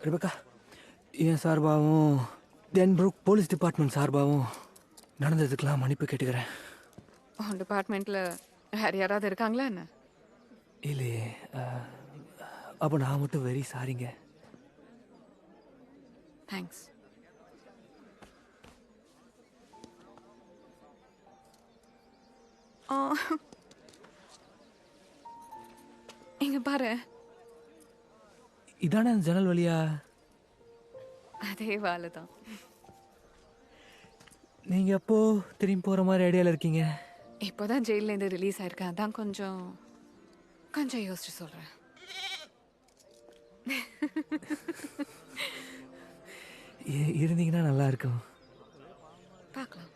Rebecca, என் சார்பாகவும் டென்புரூக் police department சார்பாகவும் நடந்ததுக்கெல்லாம் மன்னிப்பு கேட்டுக்கிறேன். உன் டிபார்ட்மெண்ட்டில் வேறு யாராவது இருக்காங்களா என்ன? இல்லையே. அப்போ நான் மட்டும் வெரி சாரிங்க. தேங்க்ஸ். இங்க பாரு. இதானே அந்த ஜன்னல் வழியா? அதே வாழை தான். நீங்கள் எப்போ திரும்பி போகிற மாதிரி ஐடியாவில் இருக்கீங்க? இப்போதான் ஜெயிலேருந்து ரிலீஸ் ஆயிருக்கேன். அதான் கொஞ்சம் யோசிச்சு சொல்கிறேன். இருந்தீங்கன்னா நல்லா இருக்கும். பார்க்கலாம்.